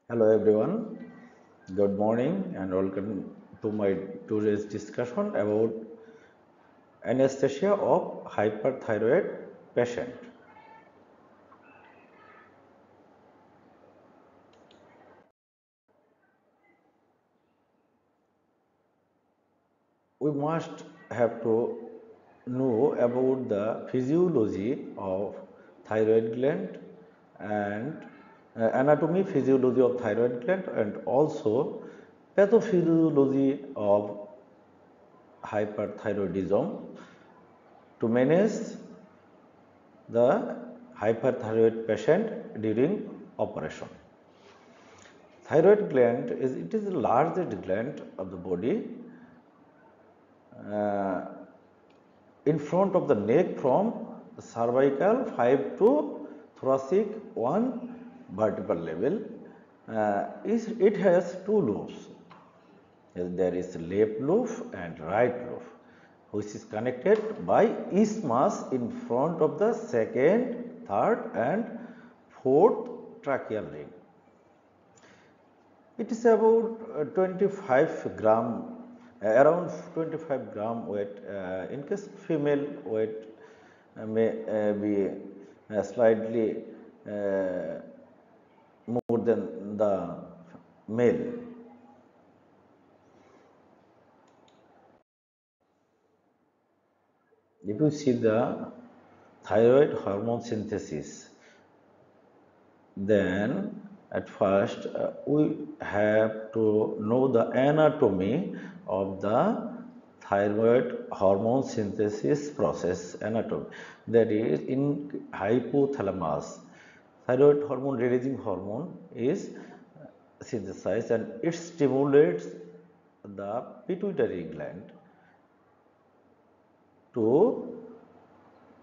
Hello everyone, good morning and welcome to my today's discussion about anesthesia of hyperthyroid patient. We must have to know about the physiology of thyroid gland and anatomy physiology of thyroid gland and also pathophysiology of hyperthyroidism to manage the hyperthyroid patient during operation. Thyroid gland is the largest gland of the body uh, in front of the neck from the cervical 5 to thoracic 1 vertebral level. It has two lobes. There is left lobe and right lobe, which is connected by isthmus in front of the second, third and fourth tracheal ring. It is about 25 gram, around 25 gram weight. In case female weight may be slightly more than the male. If you see the thyroid hormone synthesis, then at first we have to know the anatomy of the thyroid hormone synthesis process anatomy, that is in hypothalamus thyroid hormone releasing hormone is synthesized and it stimulates the pituitary gland to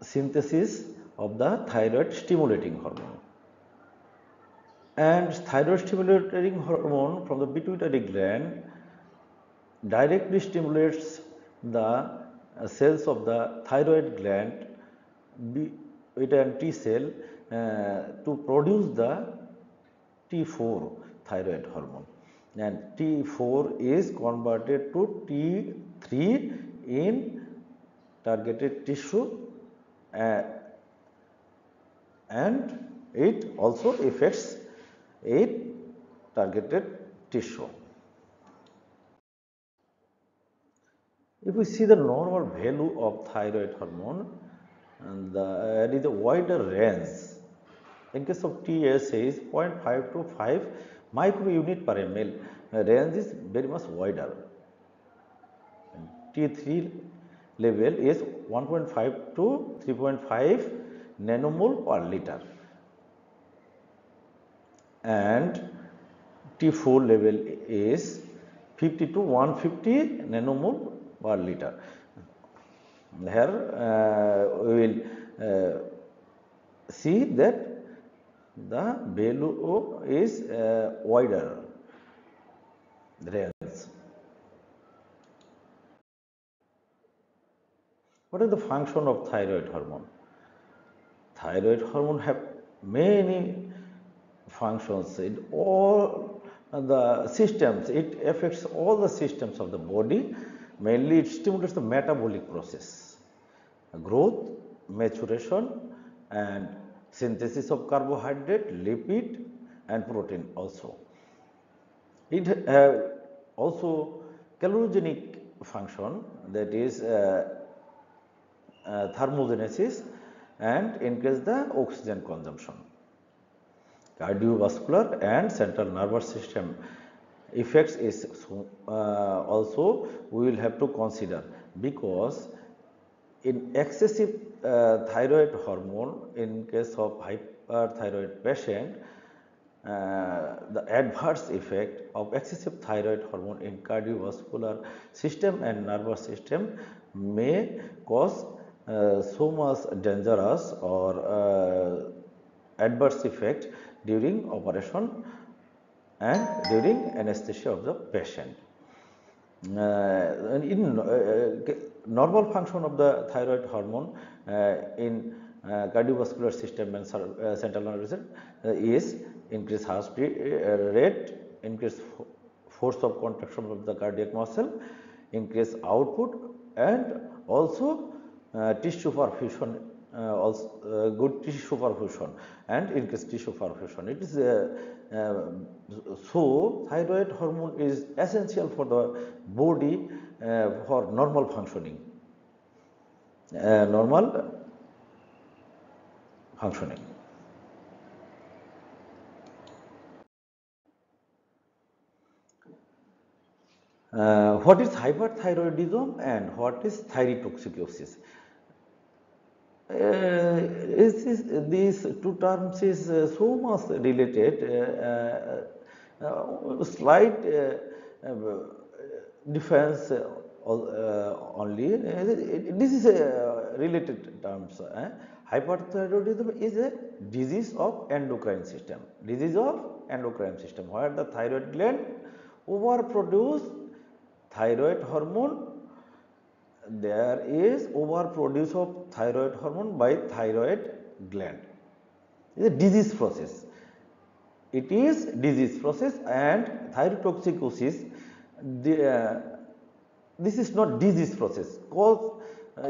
synthesis of the thyroid stimulating hormone. And thyroid stimulating hormone from the pituitary gland directly stimulates the cells of the thyroid gland beta and T cell to produce the T4 thyroid hormone, and T4 is converted to T3 in targeted tissue uh, and it also affects a targeted tissue. If we see the normal value of thyroid hormone, and it is a wider range. In case of TSA is 0.5 to 5 microunit per ml. Range is very much wider. And T3 level is 1.5 to 3.5 nanomole per liter. And T4 level is 50 to 150 nanomole per liter. Here we will see that the value is wider range. What is the function of thyroid hormone? Thyroid hormone have many functions in all the systems. It affects all the systems of the body. Mainly it stimulates the metabolic process, growth, maturation and synthesis of carbohydrate, lipid and protein also. It have also calorogenic function, that is thermogenesis, and increase the oxygen consumption. Cardiovascular and central nervous system effects is also we will have to consider, because in excessive thyroid hormone in case of hyperthyroid patient, the adverse effect of excessive thyroid hormone in cardiovascular system and nervous system may cause so much dangerous or adverse effect during operation and during anesthesia of the patient. In normal function of the thyroid hormone in cardiovascular system and central nervous system is increase heart rate, increase force of contraction of the cardiac muscle, increase output, and also tissue perfusion, also good tissue perfusion and increase tissue perfusion. It is so thyroid hormone is essential for the body for normal functioning. Normal functioning. What is hyperthyroidism and what is thyrotoxicosis? These two terms is so much related, slight difference only. This is related terms. Hyperthyroidism is a disease of endocrine system. Disease of endocrine system where the thyroid gland overproduce thyroid hormone. There is overproduce of thyroid hormone by thyroid gland. It is a disease process. It is disease process, and thyrotoxicosis, this is not disease process. Cause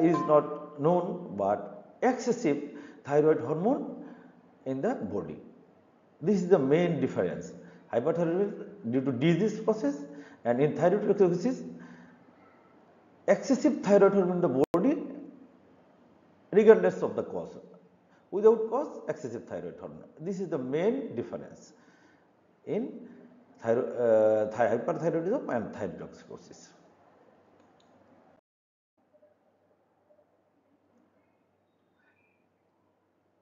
is not known, but excessive thyroid hormone in the body. This is the main difference. Hyperthyroidism due to disease process, and in thyrotoxicosis, excessive thyroid hormone in the body regardless of the cause. Without cause, excessive thyroid hormone. This is the main difference in hyperthyroidism and thyrotoxicosis.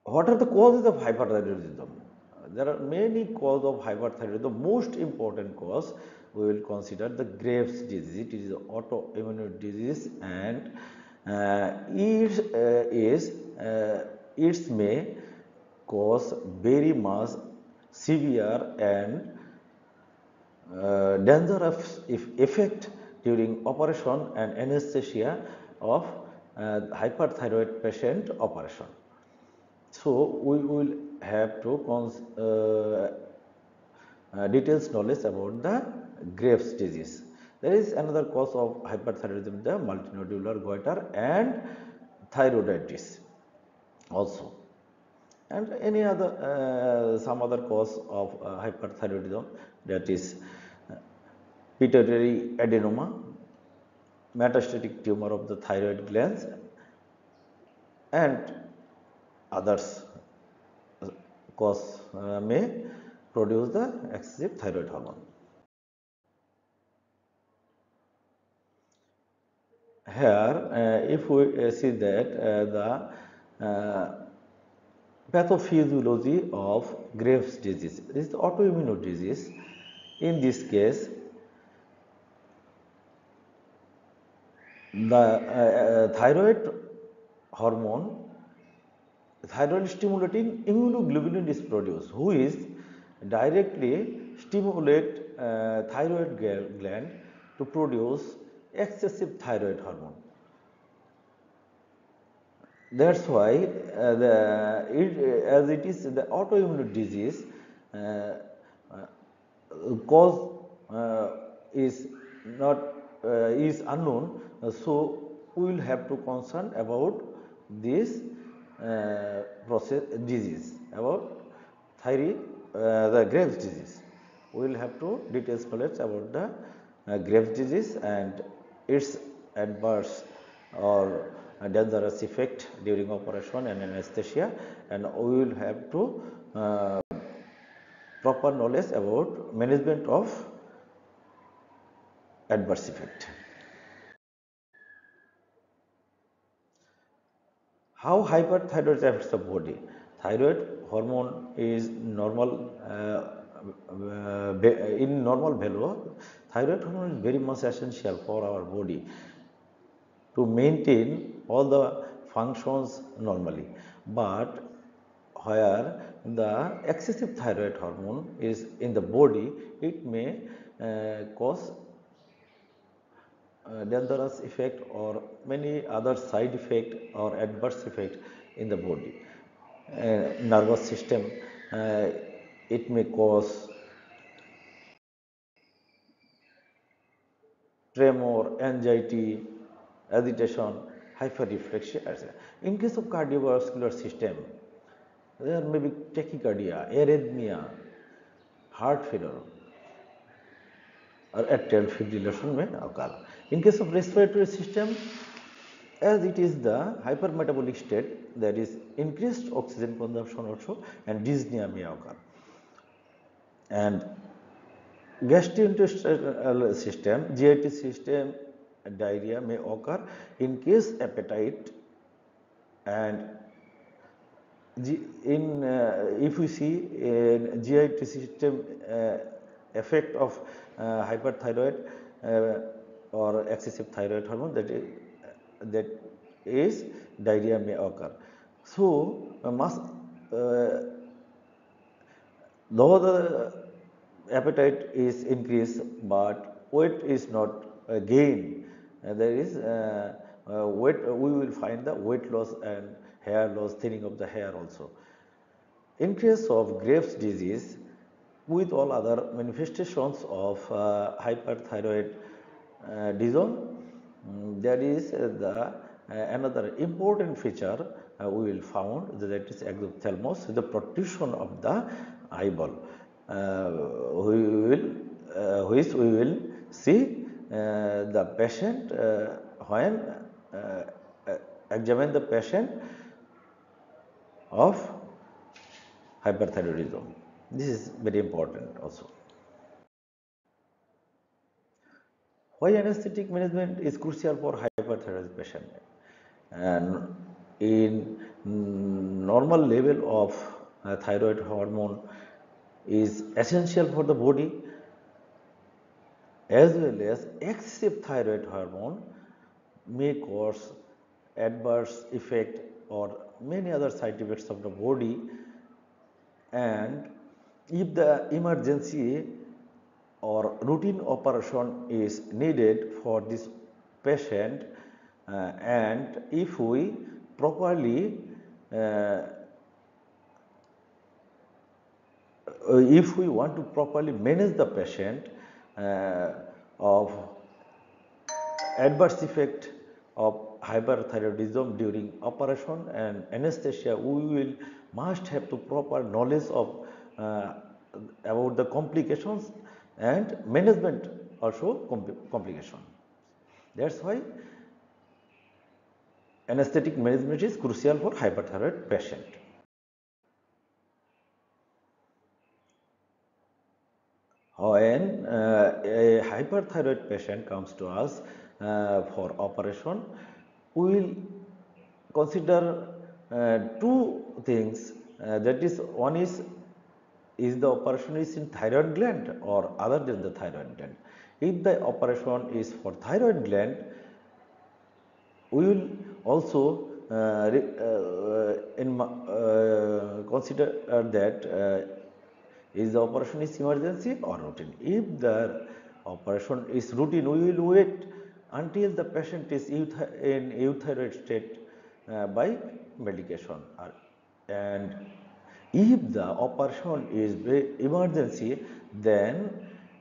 What are the causes of hyperthyroidism? There are many causes of hyperthyroidism. The most important cause we will consider the Graves' disease. It is an autoimmune disease, and it may cause very much severe and dangerous effect during operation and anesthesia of hyperthyroid patient operation. So we will have to details knowledge about the Graves' disease. There is another cause of hyperthyroidism, the multinodular goiter and thyroiditis also, and any other some other cause of hyperthyroidism, that is pituitary adenoma, metastatic tumor of the thyroid glands, and others cause may produce the excessive thyroid hormone. Here, if we see that the pathophysiology of Graves' disease, this is the autoimmune disease. In this case, the thyroid hormone, thyroid stimulating immunoglobulin is produced, who is directly stimulate thyroid gland to produce excessive thyroid hormone. That's why as it is the autoimmune disease, cause is not is unknown, so we will have to concern about this process disease, about the Graves' disease. We will have to details knowledge about the Graves' disease and its adverse or dangerous effect during operation and anesthesia, and we will have to proper knowledge about management of adverse effect. How hyperthyroidism affects the body? Thyroid hormone is normal in normal value. Thyroid hormone is very much essential for our body to maintain all the functions normally, but where the excessive thyroid hormone is in the body, it may cause dangerous effect or many other side effect or adverse effect in the body. Nervous system it may cause tremor, anxiety, agitation, hyperreflexia, etc. In case of cardiovascular system, there may be tachycardia, arrhythmia, heart failure, or atrial fibrillation may occur. In case of respiratory system, as it is the hypermetabolic state, there is increased oxygen consumption also, and dyspnea may occur. And gastrointestinal system, GIT system, diarrhea may occur in case appetite and if we see in GIT system effect of hyperthyroid or excessive thyroid hormone, that is diarrhea may occur. So though the appetite is increased but weight is not gained, there is weight, we will find the weight loss and hair loss, thinning of the hair also. In case of Graves' disease, with all other manifestations of hyperthyroidism, there is another important feature we will found, that is exophthalmos, the protrusion of the eyeball, which we will see the patient when examine the patient of hyperthyroidism. This is very important also. Why anesthetic management is crucial for hyperthyroid patient? And in normal level of thyroid hormone is essential for the body, as well as excessive thyroid hormone may cause adverse effect or many other side effects of the body. And if the emergency or routine operation is needed for this patient, and if we properly if we want to properly manage the patient of adverse effect of hyperthyroidism during operation and anesthesia, we must have to proper knowledge of about the complications and management also complication. That's why anesthetic management is crucial for hyperthyroid patient. When a hyperthyroid patient comes to us for operation, we will consider two things. That is, one is the operation is in thyroid gland or other than the thyroid gland. If the operation is for thyroid gland, we will also consider that is the operation is emergency or routine. If the operation is routine, we will wait until the patient is in euthyroid state by medication. And if the operation is emergency, then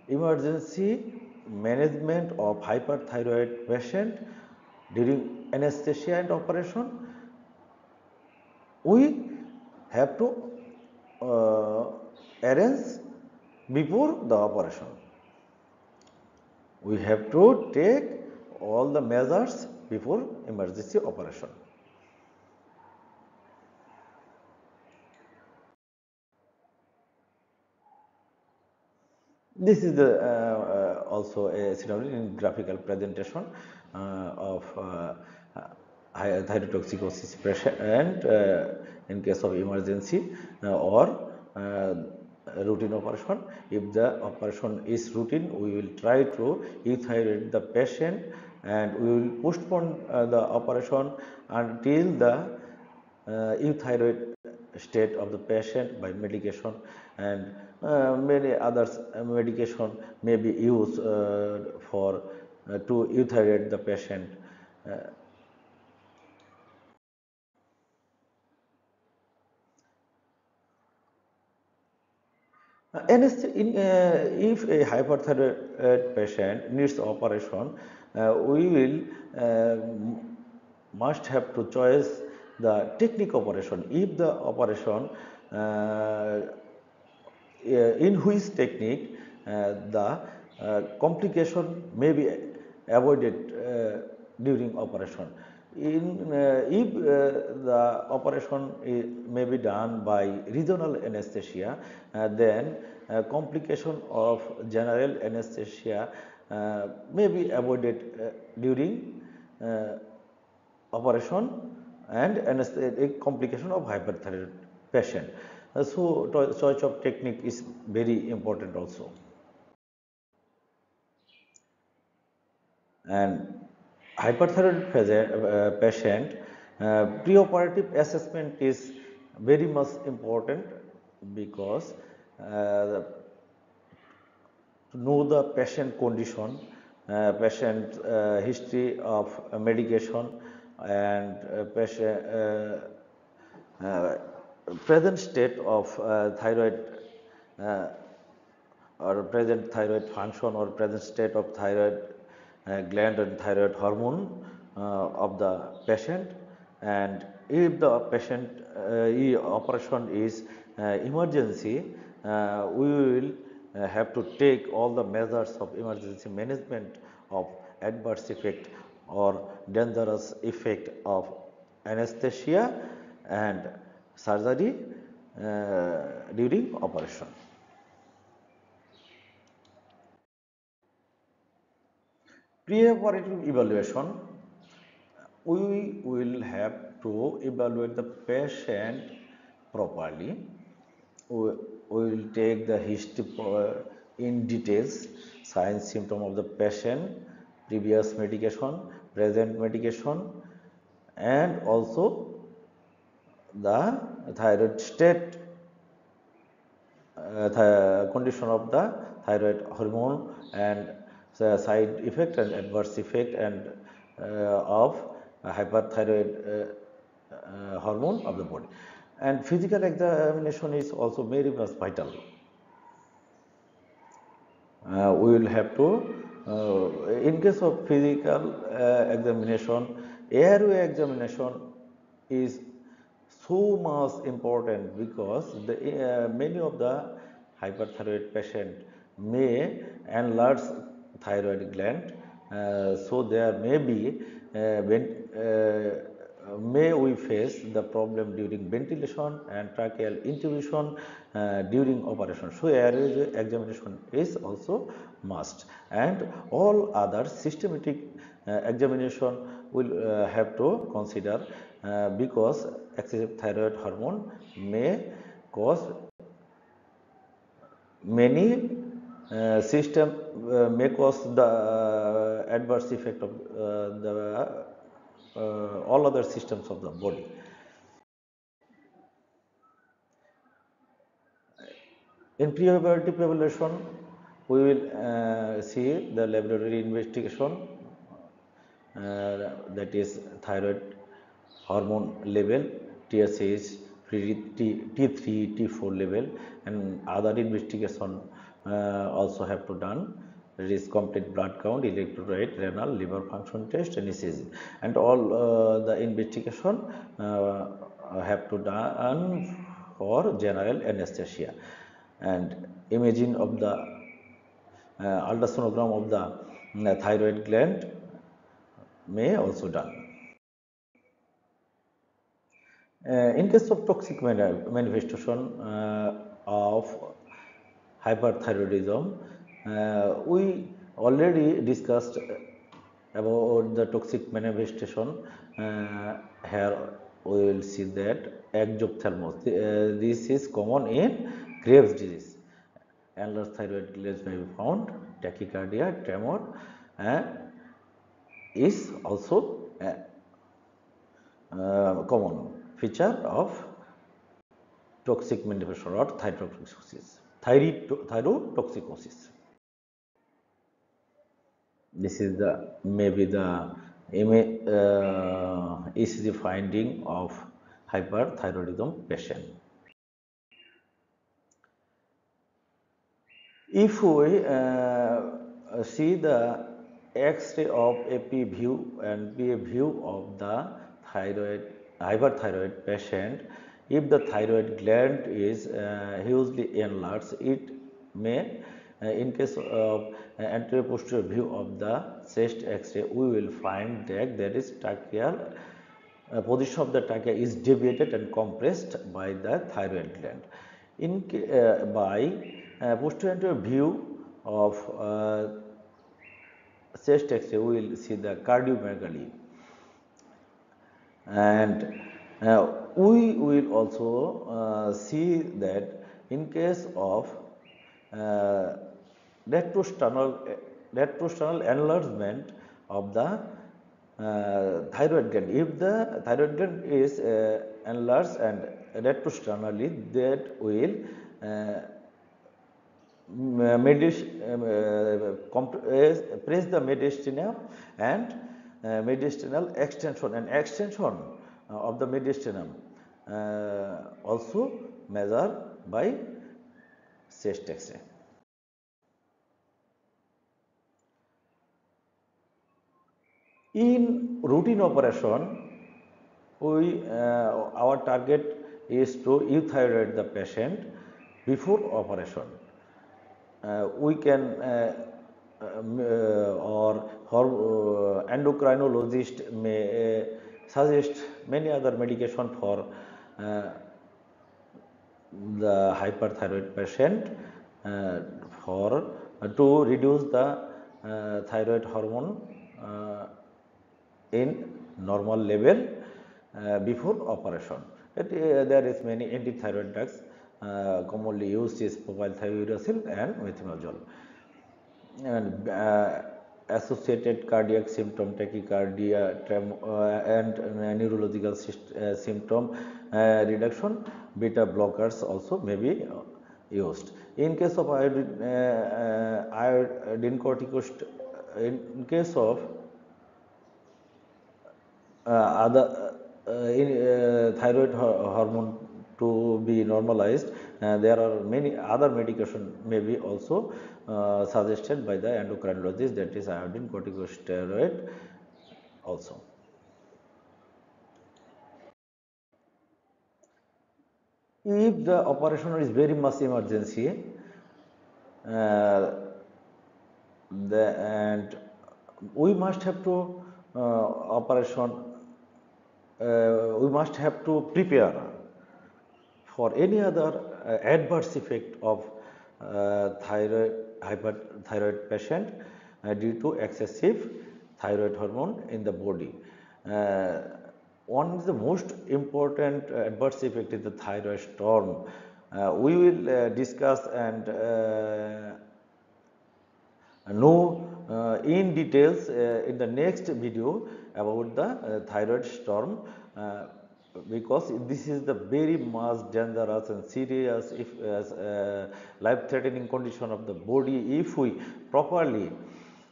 emergency management of hyperthyroid patient during anesthesia and operation, we have to arrange before the operation. We have to take all the measures before emergency operation. This is also a scenario in graphical presentation of thyrotoxicosis patient in case of emergency or routine operation. If the operation is routine, we will try to euthyroid the patient and we will postpone the operation until the euthyroid state of the patient by medication, and many others medication may be used for to euthyroid the patient. If a hyperthyroid patient needs operation, we will must have to choose the technique operation. If the operation in which technique the complication may be avoided during operation. If the operation may be done by regional anesthesia, then complication of general anesthesia may be avoided during operation and anesthetic complication of hyperthyroid patient. So choice of technique is very important also. And hyperthyroid patient preoperative assessment is very much important because to know the patient condition, patient history of medication, and patient present state of thyroid or present thyroid function or present state of thyroid gland and thyroid hormone of the patient. And if the patient operation is emergency, we will have to take all the measures of emergency management of adverse effect or dangerous effect of anesthesia and surgery during operation. Preoperative evaluation, we will have to evaluate the patient properly. We will take the history in details, signs, symptom of the patient, previous medication, present medication, and also the thyroid state, condition of the thyroid hormone, and the side effect and adverse effect and of hyperthyroid hormone of the body. And physical examination is also very much vital. We will have to, in case of physical examination, airway examination is so much important because many of the hyperthyroid patient may enlarge thyroid gland, so there may be may we face the problem during ventilation and tracheal intubation during operation. So airway examination is also must, and all other systematic examination will have to consider because excessive thyroid hormone may cause many system may cause the adverse effect of the all other systems of the body. In preoperative evaluation, we will see the laboratory investigation, that is thyroid hormone level, TSH, T3, T4 level, and other investigation also have to done. That is complete blood count, electrolyte, renal, liver function test, and ECG, and all the investigation have to done for general anesthesia, and imaging of the ultrasonogram of the thyroid gland may also done. In case of toxic manifestation of hyperthyroidism, we already discussed about the toxic manifestation. Here we will see that exophthalmos. This is common in Graves' disease. Enlarged thyroid glands may be found. Tachycardia, tremor, is also a common feature of toxic manifestation or thyrotoxicosis. This is the maybe the ECG finding of hyperthyroidism patient. If we see the X-ray of AP view and PA view of the thyroid hyperthyroid patient, if the thyroid gland is hugely enlarged, it may, in case of anterior posterior view of the chest X-ray, we will find that there is tracheal position of the trachea is deviated and compressed by the thyroid gland. By posterior view of chest X-ray, we will see the cardiomegaly, and we will also see that in case of uh, retrosternal enlargement of the thyroid gland. If the thyroid gland is enlarged and retrosternally, that will uh, press the mediastinum and mediastinal extension, and extension of the mediastinum also measured by chest X-ray. In routine operation, our target is to euthyroid the patient before operation. We can or endocrinologist may suggest many other medication for the hyperthyroid patient for to reduce the thyroid hormone in normal level before operation. There is many antithyroid drugs commonly used is propylthiouracil and metronidazole. And associated cardiac symptom, tachycardia, and neurological symptom reduction, beta blockers also may be used. In case of iodine corticosteroid, in case of other thyroid hormone to be normalized, there are many other medication may be also suggested by the endocrinologist, that is iodine corticosteroid also. If the operation is very much emergency, and we must have to operation, we must have to prepare for any other adverse effect of hyperthyroid patient due to excessive thyroid hormone in the body. One of the most important adverse effect is the thyroid storm. We will discuss and know in details in the next video about the thyroid storm, because this is the very much dangerous and serious, if life threatening condition of the body. If we properly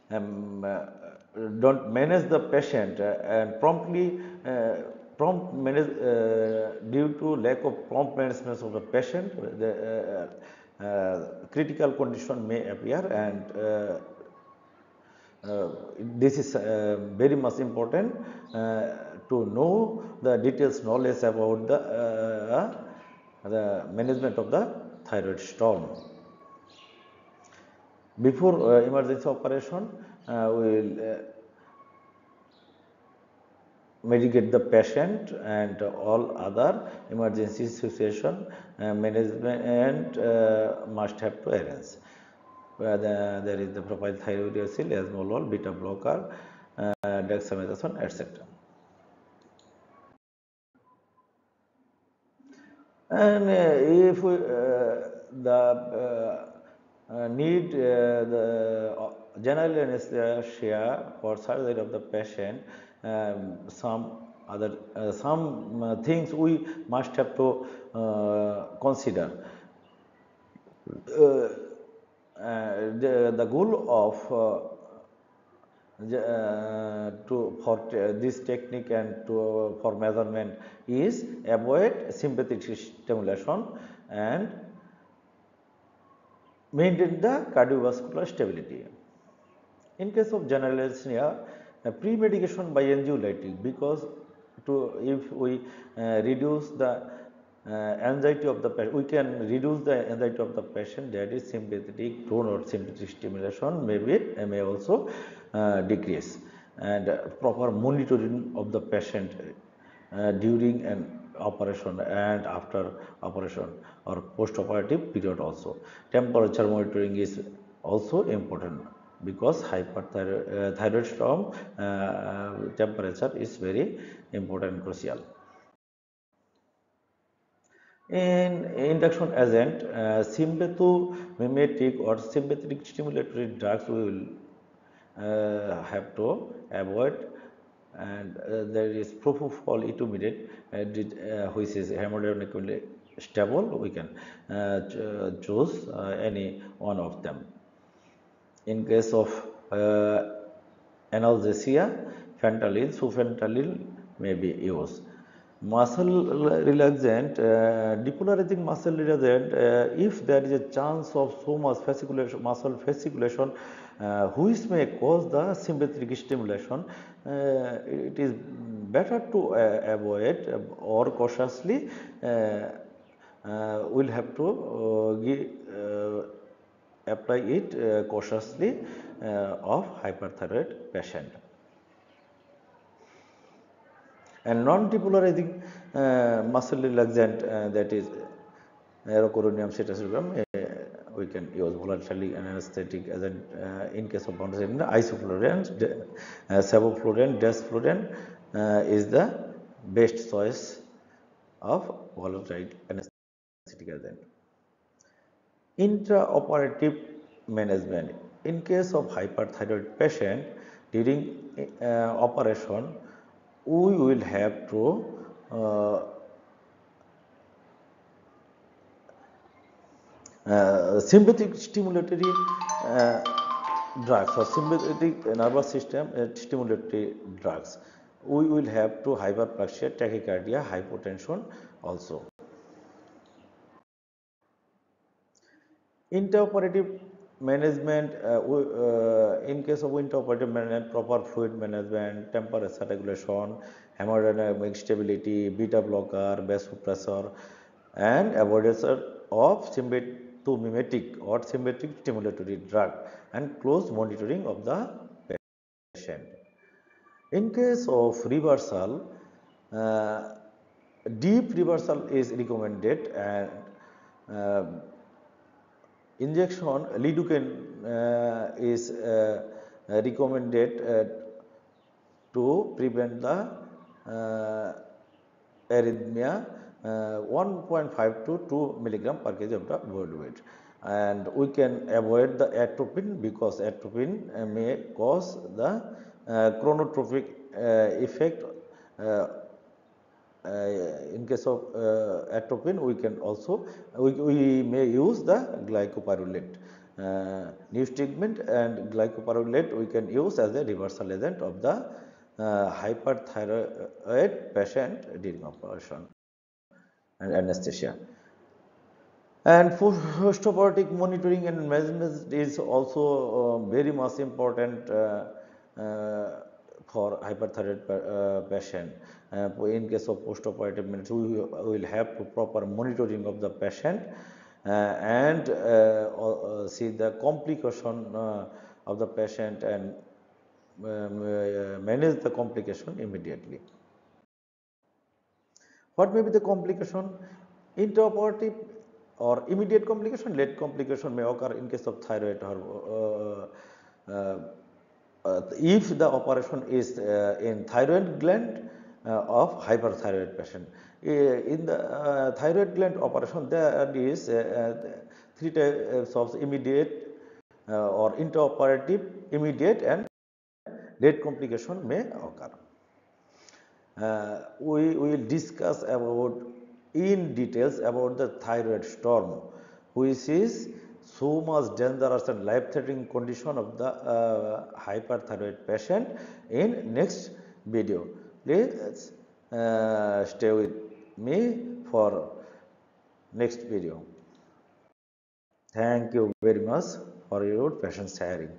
don't manage the patient and promptly prompt manage due to lack of prompt management of the patient, the critical condition may appear, and this is very much important to know the details knowledge about the management of the thyroid storm. Before emergency operation, we will medicate the patient, and all other emergency situation management must have to arrange. There is the propylthiouracil, esmolol, beta blocker, dexamethasone, etc. And if we, the need the general anesthesia for surgery of the patient, some other things we must have to consider. The goal of for this technique and for measurement is avoid sympathetic stimulation and maintain the cardiovascular stability. In case of general asthenia, pre-medication by anxiolytic, because if we reduce the anxiety of the patient, we can reduce the anxiety of the patient, that is sympathetic tone or sympathetic stimulation may also decrease, and proper monitoring of the patient during an operation and after operation or post-operative period also. Temperature monitoring is also important, because hyperthyroid storm temperature is very important and crucial. In induction agent, sympathomimetic or sympathetic stimulatory drugs we will have to avoid, and there is propofol etomidate, which is hemodynamically stable. We can choose any one of them. In case of analgesia, phenterlyl, sufentanil may be used. Muscle relaxant, depolarizing muscle relaxant, if there is a chance of so much fasciculation, muscle fasciculation, which may cause the sympathetic stimulation, it is better to avoid or cautiously will have to apply it cautiously of hyperthyroid patient. And non-depolarizing muscle relaxant, that is rocuronium, cetasirolium, we can use voluntarily anesthetic agent in case of bronchitis. Isoflurane, sevoflurane, desflurane is the best choice of volatile anesthetic agent. Intraoperative management. In case of hyperthyroid patient, during operation, we will have to sympathetic stimulatory drugs or sympathetic nervous system stimulatory drugs. We will have to hyperplasia, tachycardia, hypotension also. Intraoperative management, in case of intraoperative management, proper fluid management, temperature regulation, hemodynamic stability, beta blocker, vasopressor, and avoidance of sympathomimetic or sympathetic stimulatory drug, and close monitoring of the patient. In case of reversal, deep reversal is recommended, and injection lidocaine is recommended to prevent the arrhythmia, 1.5 to 2 milligram per kg of the body weight. And we can avoid the atropine, because atropine may cause the chronotropic effect. In case of atropine, we can also we may use the glycopyrrolate. Newstigmine and glycopyrrolate we can use as a reversal agent of the hyperthyroid patient during operation and anesthesia. And post-operative monitoring and management is also very much important for hyperthyroid patient. In case of post-operative management, we will have to proper monitoring of the patient and see the complication of the patient and manage the complication immediately. What may be the complication? Intraoperative or immediate complication, late complication may occur in case of thyroid or if the operation is in thyroid gland of hyperthyroid patient. In the thyroid gland operation, there is 3 types of immediate or intraoperative, immediate, and late complication may occur. We will discuss about in details about the thyroid storm, which is so much dangerous and life-threatening condition of the hyperthyroid patient in next video. Please stay with me for next video. Thank you very much for your patience sharing.